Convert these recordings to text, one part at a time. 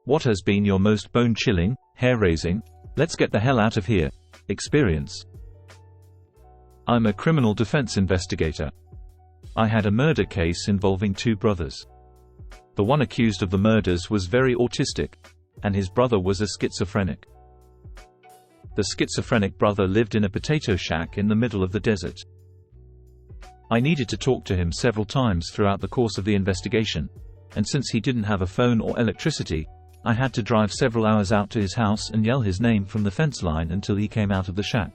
What has been your most bone-chilling, hair-raising, let's get the hell out of here experience? I'm a criminal defense investigator. I had a murder case involving two brothers. The one accused of the murders was very autistic, and his brother was a schizophrenic. The schizophrenic brother lived in a potato shack in the middle of the desert. I needed to talk to him several times throughout the course of the investigation, and since he didn't have a phone or electricity, I had to drive several hours out to his house and yell his name from the fence line until he came out of the shack.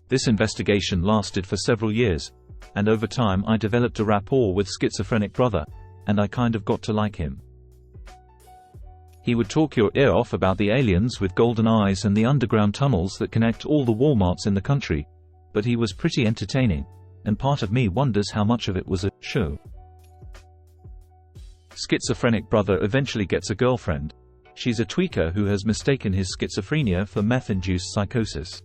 This investigation lasted for several years, and over time I developed a rapport with schizophrenic brother, and I kind of got to like him. He would talk your ear off about the aliens with golden eyes and the underground tunnels that connect all the Walmarts in the country, but he was pretty entertaining, and part of me wonders how much of it was a show. Schizophrenic brother eventually gets a girlfriend. She's a tweaker who has mistaken his schizophrenia for meth-induced psychosis.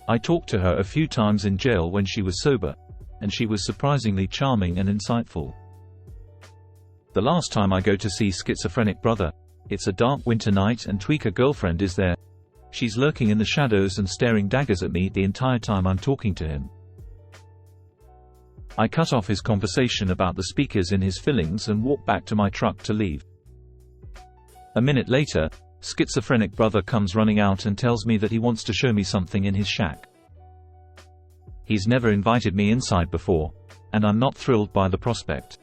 I talked to her a few times in jail when she was sober, and she was surprisingly charming and insightful. The last time I go to see schizophrenic brother, it's a dark winter night and tweaker girlfriend is there. She's lurking in the shadows and staring daggers at me the entire time I'm talking to him. I cut off his conversation about the speakers in his fillings and walk back to my truck to leave. A minute later, schizophrenic brother comes running out and tells me that he wants to show me something in his shack. He's never invited me inside before, and I'm not thrilled by the prospect.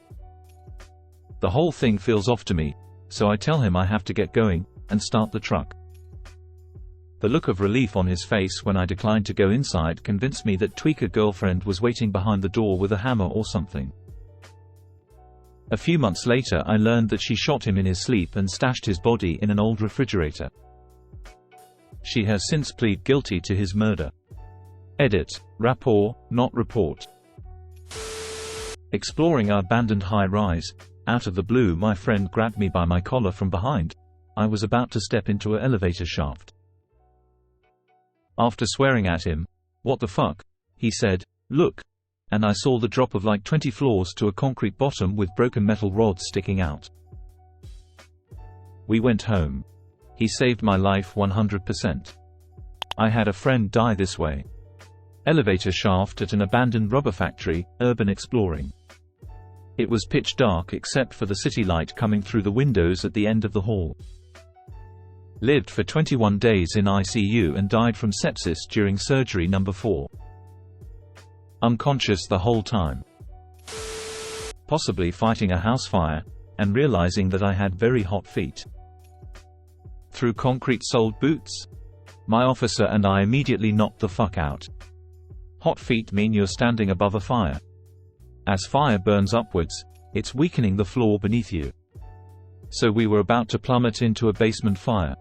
The whole thing feels off to me, so I tell him I have to get going, and start the truck. The look of relief on his face when I declined to go inside convinced me that tweaker girlfriend was waiting behind the door with a hammer or something. A few months later I learned that she shot him in his sleep and stashed his body in an old refrigerator. She has since pleaded guilty to his murder. Edit: rapport, not report. Exploring our abandoned high-rise, out of the blue my friend grabbed me by my collar from behind. I was about to step into an elevator shaft. After swearing at him, "What the fuck?" he said, "Look," and I saw the drop of like 20 floors to a concrete bottom with broken metal rods sticking out. We went home. He saved my life 100%. I had a friend die this way. Elevator shaft at an abandoned rubber factory, urban exploring. It was pitch dark except for the city light coming through the windows at the end of the hall. Lived for 21 days in ICU and died from sepsis during surgery number 4. Unconscious the whole time. Possibly fighting a house fire, and realizing that I had very hot feet. Through concrete-soled boots? My officer and I immediately knocked the fuck out. Hot feet mean you're standing above a fire. As fire burns upwards, it's weakening the floor beneath you. So we were about to plummet into a basement fire.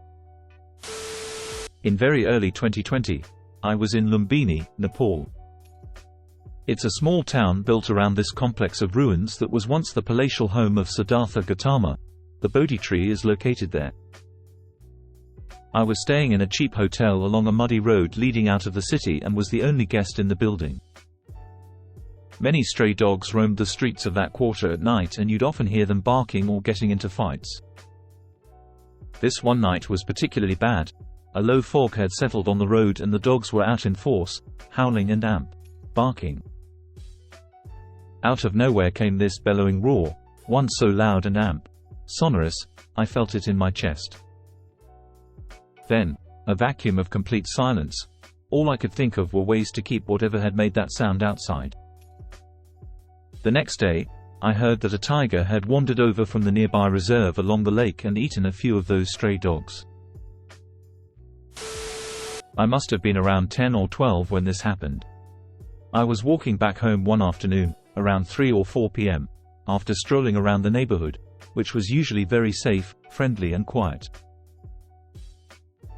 In very early 2020, I was in Lumbini, Nepal. It's a small town built around this complex of ruins that was once the palatial home of Siddhartha Gautama. The Bodhi tree is located there. I was staying in a cheap hotel along a muddy road leading out of the city and was the only guest in the building. Many stray dogs roamed the streets of that quarter at night and you'd often hear them barking or getting into fights. This one night was particularly bad. A low fog had settled on the road and the dogs were out in force, howling and barking. Out of nowhere came this bellowing roar, one so loud and sonorous, I felt it in my chest. Then, a vacuum of complete silence. All I could think of were ways to keep whatever had made that sound outside. The next day, I heard that a tiger had wandered over from the nearby reserve along the lake and eaten a few of those stray dogs. I must have been around 10 or 12 when this happened. I was walking back home one afternoon, around 3 or 4 p.m., after strolling around the neighborhood, which was usually very safe, friendly and quiet.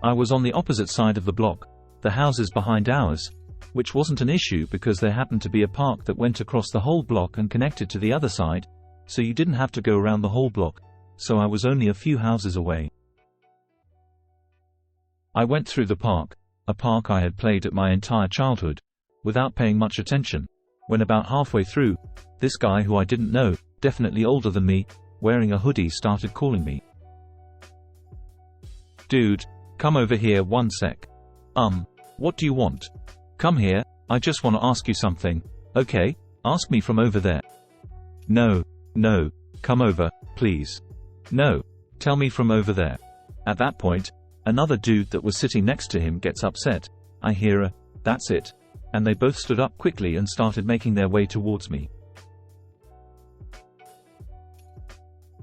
I was on the opposite side of the block, the houses behind ours, which wasn't an issue because there happened to be a park that went across the whole block and connected to the other side, so you didn't have to go around the whole block, so I was only a few houses away. I went through the park, a park I had played at my entire childhood, without paying much attention, when about halfway through, this guy who I didn't know, definitely older than me, wearing a hoodie started calling me. "Dude, come over here one sec." What do you want?" "Come here, I just want to ask you something." "Okay, ask me from over there." No, come over, please." "No, tell me from over there." At that point, another dude that was sitting next to him gets upset. I hear a, "That's it," and they both stood up quickly and started making their way towards me.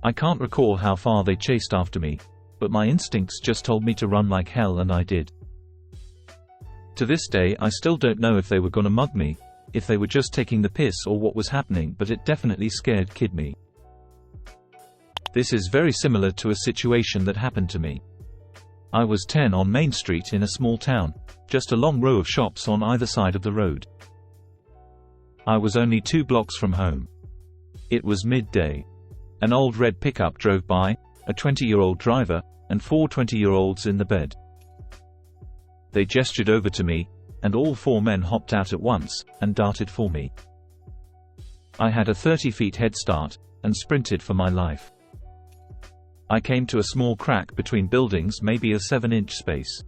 I can't recall how far they chased after me, but my instincts just told me to run like hell, and I did. To this day I still don't know if they were gonna mug me, if they were just taking the piss, or what was happening, but it definitely scared kid me. This is very similar to a situation that happened to me. I was 10 on Main Street in a small town, just a long row of shops on either side of the road. I was only 2 blocks from home. It was midday. An old red pickup drove by, a 20-year-old driver, and 4 20-year-olds in the bed. They gestured over to me, and all 4 men hopped out at once, and darted for me. I had a 30-feet head start, and sprinted for my life. I came to a small crack between buildings, maybe a 7-inch space.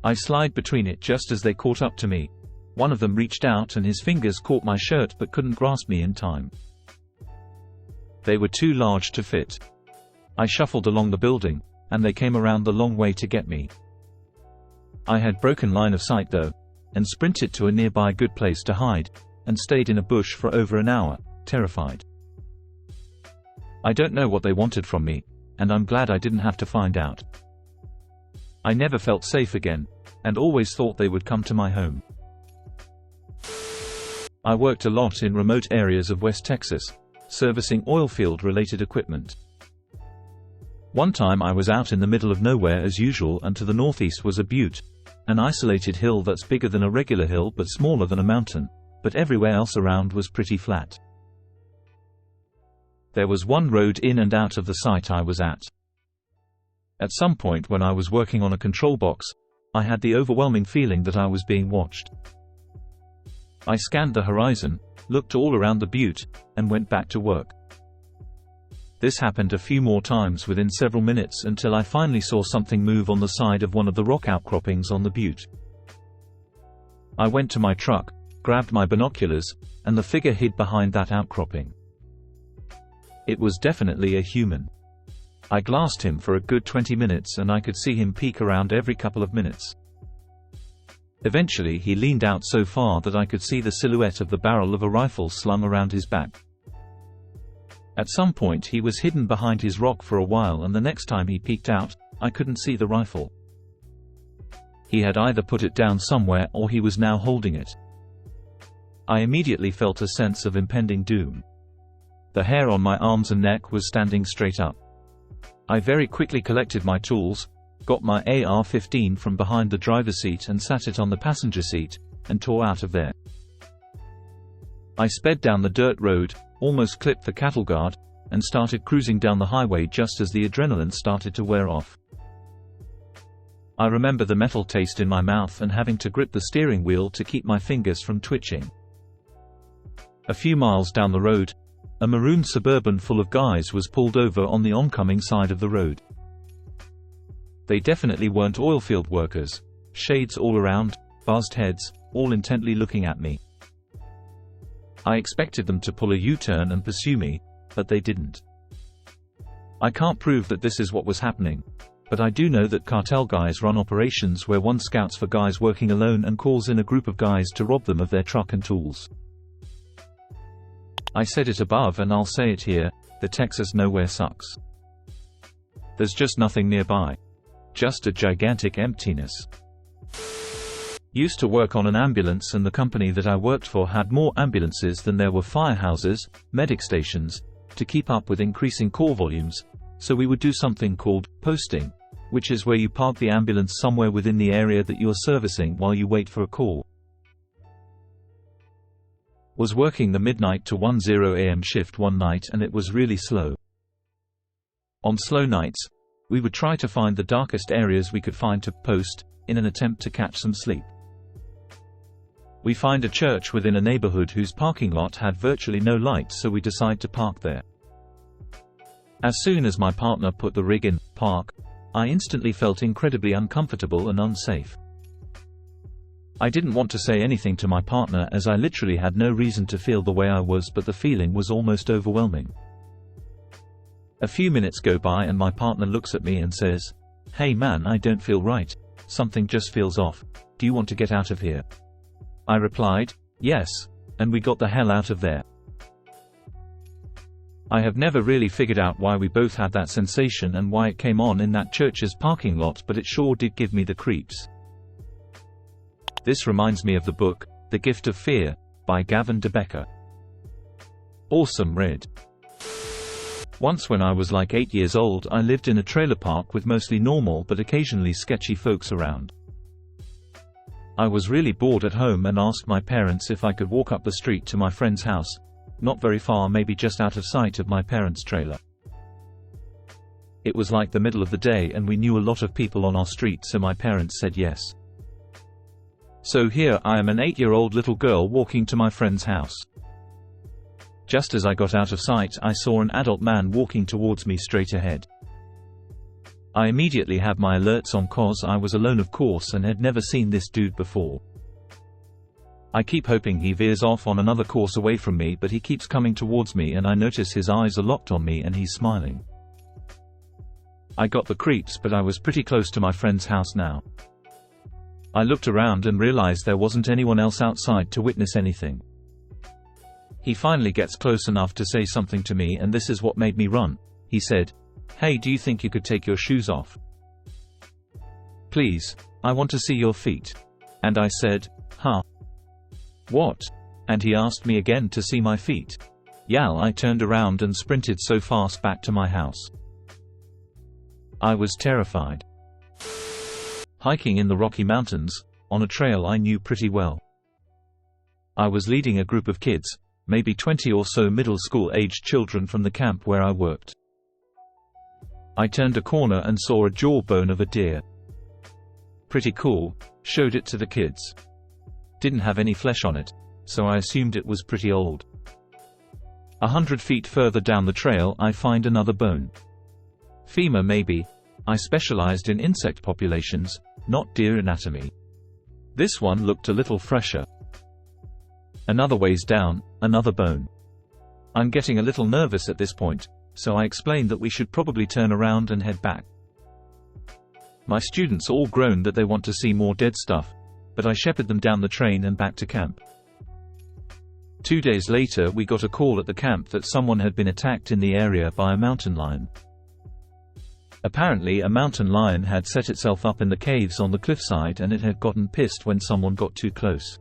I slid between it just as they caught up to me. One of them reached out and his fingers caught my shirt but couldn't grasp me in time. They were too large to fit. I shuffled along the building, and they came around the long way to get me. I had broken line of sight though, and sprinted to a nearby good place to hide, and stayed in a bush for over an hour, terrified. I don't know what they wanted from me, and I'm glad I didn't have to find out. I never felt safe again, and always thought they would come to my home. I worked a lot in remote areas of West Texas, servicing oilfield-related equipment. One time I was out in the middle of nowhere as usual, and to the northeast was a butte, an isolated hill that's bigger than a regular hill but smaller than a mountain, but everywhere else around was pretty flat. There was one road in and out of the site I was at. At some point when I was working on a control box, I had the overwhelming feeling that I was being watched. I scanned the horizon, looked all around the butte, and went back to work. This happened a few more times within several minutes until I finally saw something move on the side of one of the rock outcroppings on the butte. I went to my truck, grabbed my binoculars, and the figure hid behind that outcropping. It was definitely a human. I glassed him for a good 20 minutes and I could see him peek around every couple of minutes. Eventually he leaned out so far that I could see the silhouette of the barrel of a rifle slung around his back. At some point he was hidden behind his rock for a while, and the next time he peeked out, I couldn't see the rifle. He had either put it down somewhere or he was now holding it. I immediately felt a sense of impending doom. The hair on my arms and neck was standing straight up. I very quickly collected my tools, got my AR-15 from behind the driver's seat and sat it on the passenger seat, and tore out of there. I sped down the dirt road, almost clipped the cattle guard, and started cruising down the highway just as the adrenaline started to wear off. I remember the metal taste in my mouth and having to grip the steering wheel to keep my fingers from twitching. A few miles down the road, a maroon Suburban full of guys was pulled over on the oncoming side of the road. They definitely weren't oilfield workers, shades all around, buzzed heads, all intently looking at me. I expected them to pull a U-turn and pursue me, but they didn't. I can't prove that this is what was happening, but I do know that cartel guys run operations where one scouts for guys working alone and calls in a group of guys to rob them of their truck and tools. I said it above and I'll say it here, the Texas nowhere sucks. There's just nothing nearby. Just a gigantic emptiness. Used to work on an ambulance, and the company that I worked for had more ambulances than there were firehouses, medic stations, to keep up with increasing call volumes, so we would do something called posting, which is where you park the ambulance somewhere within the area that you are servicing while you wait for a call. Was working the midnight to 10 a.m. shift one night and it was really slow. On slow nights, we would try to find the darkest areas we could find to post, in an attempt to catch some sleep. We find a church within a neighborhood whose parking lot had virtually no light, so we decide to park there. As soon as my partner put the rig in park, I instantly felt incredibly uncomfortable and unsafe. I didn't want to say anything to my partner as I literally had no reason to feel the way I was, but the feeling was almost overwhelming. A few minutes go by and my partner looks at me and says, "Hey man, I don't feel right. Something just feels off. Do you want to get out of here?" I replied, "Yes," and we got the hell out of there. I have never really figured out why we both had that sensation and why it came on in that church's parking lot, but it sure did give me the creeps. This reminds me of the book, The Gift of Fear, by Gavin de Becker. Awesome read. Once when I was like 8 years old, I lived in a trailer park with mostly normal but occasionally sketchy folks around. I was really bored at home and asked my parents if I could walk up the street to my friend's house, not very far, maybe just out of sight of my parents' trailer. It was like the middle of the day and we knew a lot of people on our street, so my parents said yes. So here I am, an 8-year-old little girl walking to my friend's house. Just as I got out of sight, I saw an adult man walking towards me straight ahead. I immediately had my alerts on cause I was alone of course and had never seen this dude before. I keep hoping he veers off on another course away from me, but he keeps coming towards me and I notice his eyes are locked on me and he's smiling. I got the creeps, but I was pretty close to my friend's house now. I looked around and realized there wasn't anyone else outside to witness anything. He finally gets close enough to say something to me, and this is what made me run. He said, "Hey, do you think you could take your shoes off? Please, I want to see your feet." And I said, "Huh? What?" And he asked me again to see my feet. Yal, I turned around and sprinted so fast back to my house. I was terrified. Hiking in the Rocky Mountains, on a trail I knew pretty well. I was leading a group of kids, maybe 20 or so middle school-aged children from the camp where I worked. I turned a corner and saw a jawbone of a deer. Pretty cool, showed it to the kids. Didn't have any flesh on it, so I assumed it was pretty old. 100 feet further down the trail I find another bone. Femur maybe. I specialized in insect populations, not deer anatomy. This one looked a little fresher. Another ways down, another bone. I'm getting a little nervous at this point, so I explained that we should probably turn around and head back. My students all groaned that they want to see more dead stuff, but I shepherded them down the train and back to camp. 2 days later we got a call at the camp that someone had been attacked in the area by a mountain lion. Apparently a mountain lion had set itself up in the caves on the cliffside and it had gotten pissed when someone got too close.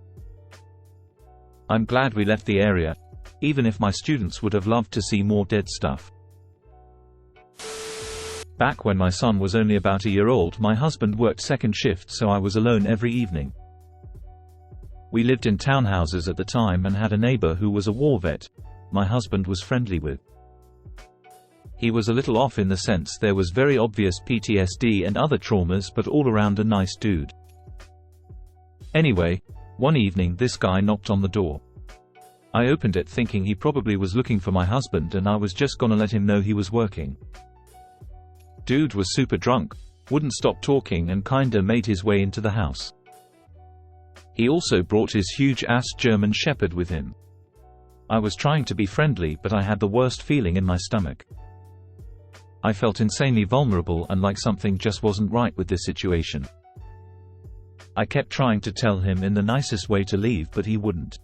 I'm glad we left the area, even if my students would have loved to see more dead stuff. Back when my son was only about a year old, my husband worked second shift, so I was alone every evening. We lived in townhouses at the time and had a neighbor who was a war vet my husband was friendly with. He was a little off in the sense there was very obvious PTSD and other traumas, but all around a nice dude. Anyway, one evening this guy knocked on the door. I opened it thinking he probably was looking for my husband and I was just gonna let him know he was working. Dude was super drunk, wouldn't stop talking and kinda made his way into the house. He also brought his huge-ass German Shepherd with him. I was trying to be friendly, but I had the worst feeling in my stomach. I felt insanely vulnerable and like something just wasn't right with this situation. I kept trying to tell him in the nicest way to leave, but he wouldn't.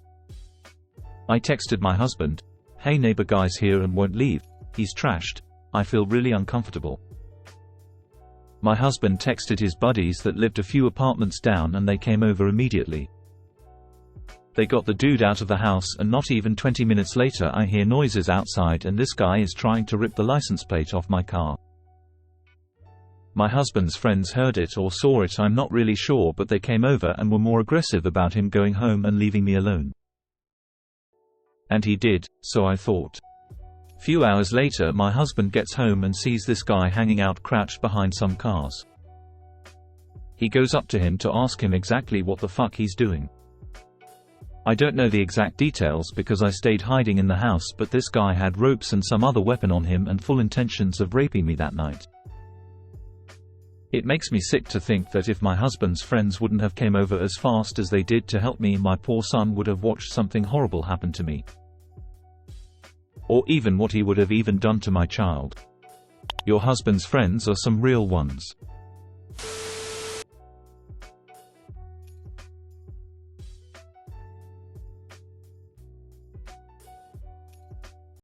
I texted my husband, "Hey, neighbor guy's here and won't leave. He's trashed. I feel really uncomfortable." My husband texted his buddies that lived a few apartments down and they came over immediately. They got the dude out of the house and not even 20 minutes later I hear noises outside and this guy is trying to rip the license plate off my car. My husband's friends heard it or saw it, I'm not really sure, but they came over and were more aggressive about him going home and leaving me alone. And he did, so I thought. Few hours later my husband gets home and sees this guy hanging out crouched behind some cars. He goes up to him to ask him exactly what the fuck he's doing. I don't know the exact details because I stayed hiding in the house, but this guy had ropes and some other weapon on him and full intentions of raping me that night. It makes me sick to think that if my husband's friends wouldn't have came over as fast as they did to help me, my poor son would have watched something horrible happen to me. Or even what he would have even done to my child. Your husband's friends are some real ones.